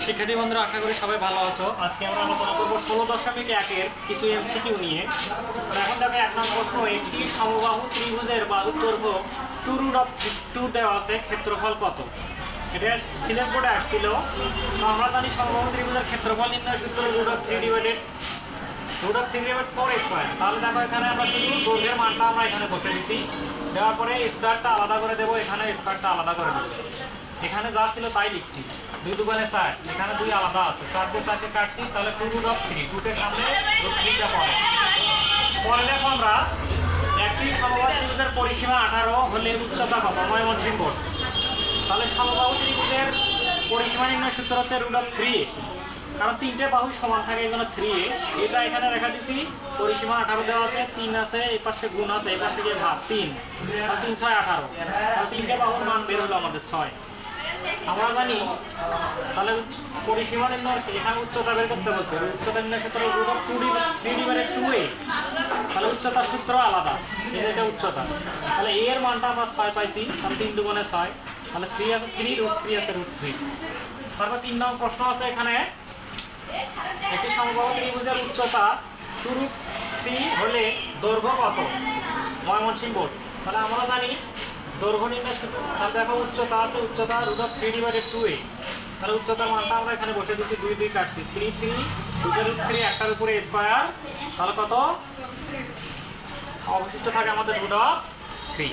শিক্ষার্থী বন্ধুরা, আশা করি সবাই ভালো আছো। আজকে আমরা আলোচনা করবো 16.1 কিছু এমসিকিউ নিয়ে। এখন দেখো 1 নম্বর প্রশ্ন, একটি সমবাহু ত্রিভুজের বাহুর দৈর্ঘ্য 2√2 দেওয়া আছে, ক্ষেত্রফল কত? এটা সিলেক্ট বোর্ডে আসছিল। তো আমরা জানি সমবাহু ত্রিভুজের ক্ষেত্রফল নির্ণয় সূত্র √3/4 স্কয়ার। তাহলে দেখো এখানে আমরা শুধু দৈর্ঘ্যের মানটা আমরা এখানে বসে দিছি, দেওয়ার পরে স্কয়ারটা আলাদা করে দেবো, এখানে স্কয়ারটা আলাদা করে দেবো। এখানে যা ছিল তাই লিখছি, 2 দুগুণে 4, এখানে 2 আলাদা আছে, 4 দিয়ে 4 কে কাটছি, তাহলে 2√3, 2 সামনে √3টা পরে দেখো আমরা একটি সমবাহু ত্রিভুজের পরিসীমা 18 হলে উচ্চতা কত? ময়মনসিংহ বোর্ড। তাহলে সমবাহু ত্রিভুজের পরিসীমা নির্ণয় সূত্র হচ্ছে √3, কারণ 3টে বাহু সমান থাকে এই জন্য 3। এটা এখানে রেখা দিছি, পরিসীমা 18 দেওয়া আছে, 3 আছে, এই পাশে গুণ আছে, এই পাশে গিয়ে ভাগ 3, আর 3 6 18, আর 3টে বাহুর মান বের হলো আমাদের 6। আমরা জানি তাহলে পরিসীমা নির্ণয় এখানে উচ্চতা বের করতে বলছে, উচ্চতা নির্ণয় সূত্র √3/2a। তাহলে উচ্চতার সূত্র আলাদা, এই যে এটা উচ্চতা। তাহলে a এর মানটা আমরা 6 পাইছি, কারণ 3 দুগুণে 6, তাহলে 3 আছে 3, √3 আছে √3। তারপর 3 নম্বর প্রশ্ন আছে এখানে, একটি সমবাহু ত্রিভুজের উচ্চতা 2√3 হলে দৈর্ঘ্য কত? ময়মনসিংহ বোর্ড। তাহলে আমরা জানি দৈর্ঘ্য নির্ণয় সূত্র। তাহলে দেখো উচ্চতা আছে, উচ্চতা √3/2a। তাহলে উচ্চতার মানটা আমরা এখানে বসে দিচ্ছি, 2 2 কাটছি, 3 3, 2√3 একটার উপরে স্কয়ার, তাহলে কত অবশিষ্ট থাকে আমাদের √3।